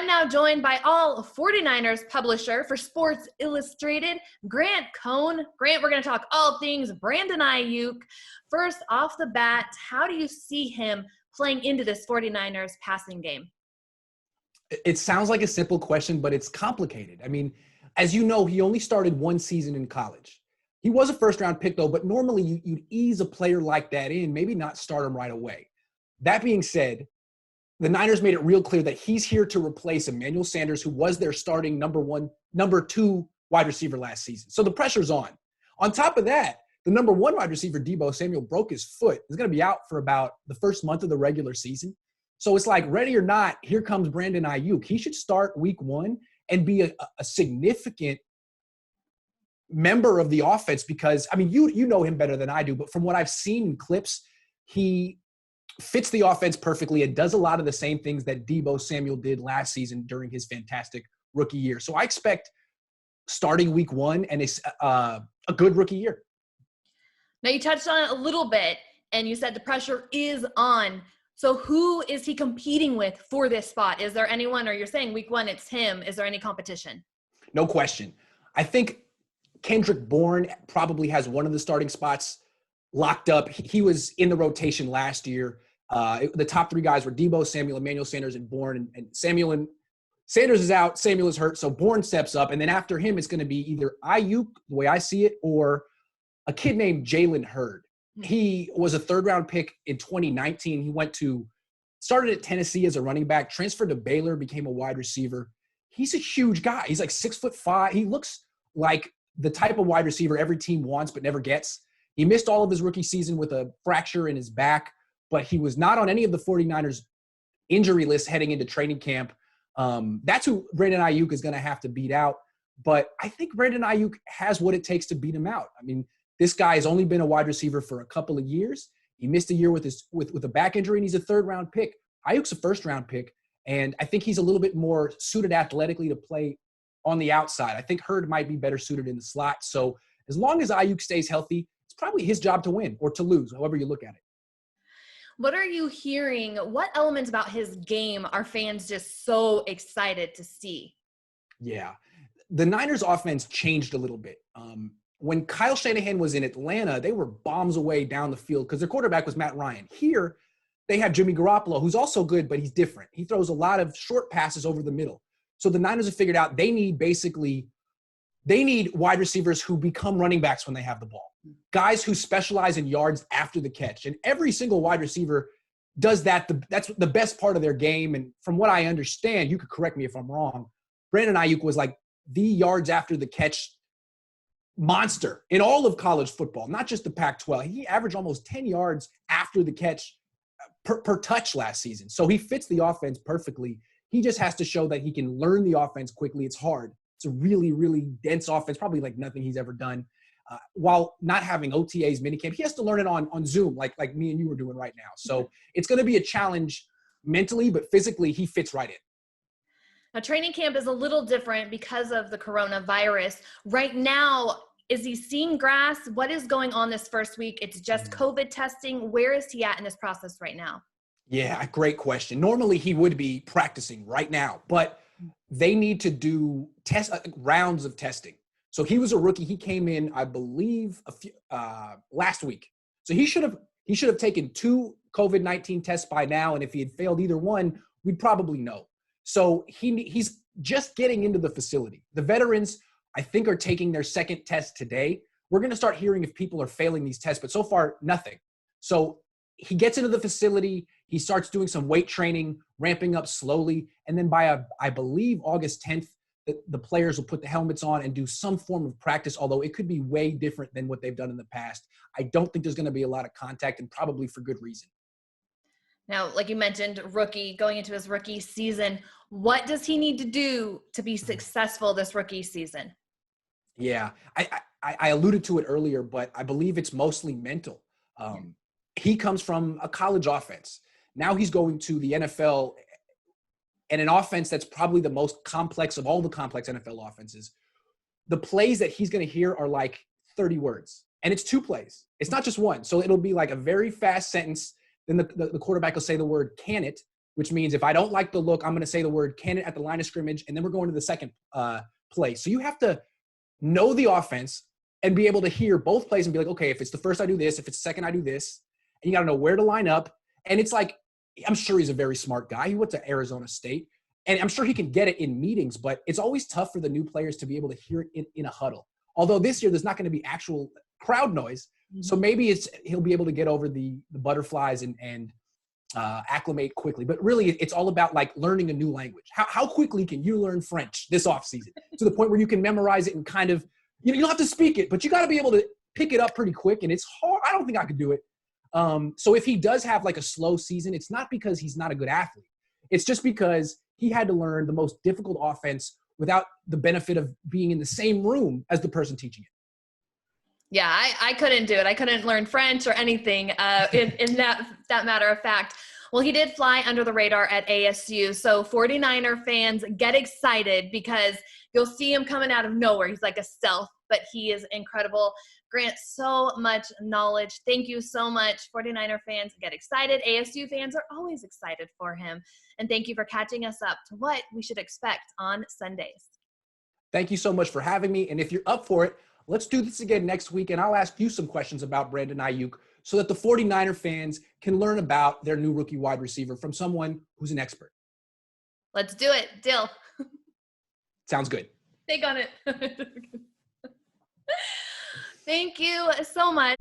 I'm now joined by all 49ers publisher for Sports Illustrated, Grant Cohn. Grant, we're going to talk all things Brandon Aiyuk. First, off the bat, how do you see him playing into this 49ers passing game? It sounds like a simple question, but it's complicated. I mean, as you know, he only started one season in college. He was a first-round pick, though, but normally you'd ease a player like that in, maybe not start him right away. That being said, the Niners made it real clear that he's here to replace Emmanuel Sanders, who was their starting number two wide receiver last season. So the pressure's on. On top of that, the number one wide receiver, Deebo Samuel, broke his foot. He's going to be out for about the first month of the regular season. So it's like, ready or not, here comes Brandon Aiyuk. He should start week one and be a significant member of the offense because, I mean, you know him better than I do, but from what I've seen in clips, he fits the offense perfectly and does a lot of the same things that Deebo Samuel did last season during his fantastic rookie year. So I expect starting week one and a good rookie year. Now, you touched on it a little bit, and you said the pressure is on. So who is he competing with for this spot? Is there anyone, or you're saying week one it's him, is there any competition? No question. I think Kendrick Bourne probably has one of the starting spots locked up. He was in the rotation last year. The top three guys were Deebo Samuel, Emmanuel Sanders, and Bourne. And Sanders is out, Samuel is hurt, so Bourne steps up. And then after him, it's going to be either Aiyuk, the way I see it, or a kid named Jalen Hurd. He was a third-round pick in 2019. He started at Tennessee as a running back, transferred to Baylor, became a wide receiver. He's a huge guy. He's like 6'5". He looks like the type of wide receiver every team wants but never gets. He missed all of his rookie season with a fracture in his back, but he was not on any of the 49ers injury list heading into training camp. That's who Brandon Aiyuk is going to have to beat out. But I think Brandon Aiyuk has what it takes to beat him out. I mean, this guy has only been a wide receiver for a couple of years. He missed a year with a back injury, and he's a third-round pick. Aiyuk's a first-round pick, and I think he's a little bit more suited athletically to play on the outside. I think Hurd might be better suited in the slot. So as long as Aiyuk stays healthy, it's probably his job to win or to lose, however you look at it. What are you hearing? What elements about his game are fans just so excited to see? Yeah. The Niners offense changed a little bit. When Kyle Shanahan was in Atlanta, they were bombs away down the field because their quarterback was Matt Ryan. Here, they have Jimmy Garoppolo, who's also good, but he's different. He throws a lot of short passes over the middle. So the Niners have figured out they need wide receivers who become running backs when they have the ball. Guys who specialize in yards after the catch. And every single wide receiver does that. That's the best part of their game. And from what I understand, you could correct me if I'm wrong, Brandon Aiyuk was like the yards after the catch monster in all of college football, not just the Pac-12. He averaged almost 10 yards after the catch per touch last season. So he fits the offense perfectly. He just has to show that he can learn the offense quickly. It's hard. It's a really, really dense offense, probably like nothing he's ever done. While not having OTAs, minicamp, he has to learn it on Zoom like me and you were doing right now. So it's going to be a challenge mentally, but physically he fits right in. Now, training camp is a little different because of the coronavirus. Right now, is he seeing grass? What is going on this first week? It's just COVID testing. Where is he at in this process right now? Yeah, great question. Normally he would be practicing right now, but they need to do rounds of testing. So he was a rookie. He came in, I believe, last week. So he should have taken 2 COVID-19 tests by now, and if he had failed either one, we'd probably know. So he's just getting into the facility. The veterans, I think, are taking their second test today. We're going to start hearing if people are failing these tests, but so far, nothing. So he gets into the facility. He starts doing some weight training, ramping up slowly. And then by, I believe, August 10th, the players will put the helmets on and do some form of practice, although it could be way different than what they've done in the past. I don't think there's going to be a lot of contact, and probably for good reason. Now, like you mentioned, rookie, going into his rookie season, what does he need to do to be successful this rookie season? Yeah, I alluded to it earlier, but I believe it's mostly mental. He comes from a college offense. Now he's going to the NFL and an offense that's probably the most complex of all the complex NFL offenses. The plays that he's going to hear are like 30 words, and it's 2 plays. It's not just one. So it'll be like a very fast sentence. Then the quarterback will say the word "can it," which means if I don't like the look, I'm going to say the word "can" at the line of scrimmage, and then we're going to the second play. So you have to know the offense and be able to hear both plays and be like, okay, if it's the first, I do this. If it's the second, I do this. And you got to know where to line up. And it's like, I'm sure he's a very smart guy. He went to Arizona State. And I'm sure he can get it in meetings, but it's always tough for the new players to be able to hear it in a huddle. Although this year there's not going to be actual crowd noise. So maybe he'll be able to get over the butterflies and acclimate quickly. But really, it's all about like learning a new language. How quickly can you learn French this offseason to the point where you can memorize it and kind of, you don't have to speak it, but you got to be able to pick it up pretty quick. And it's hard. I don't think I could do it. So if he does have like a slow season, it's not because he's not a good athlete. It's just because he had to learn the most difficult offense without the benefit of being in the same room as the person teaching it. Yeah, I couldn't do it. I couldn't learn French or anything in that matter of fact. Well, he did fly under the radar at ASU. So 49er fans, get excited because you'll see him coming out of nowhere. He's like a stealth, but he is incredible. Grant, so much knowledge. Thank you so much. 49er fans, get excited. ASU fans are always excited for him. And thank you for catching us up to what we should expect on Sundays. Thank you so much for having me. And if you're up for it, let's do this again next week. And I'll ask you some questions about Brandon Aiyuk so that the 49er fans can learn about their new rookie wide receiver from someone who's an expert. Let's do it. Deal. Sounds good. Take on it. Thank you so much.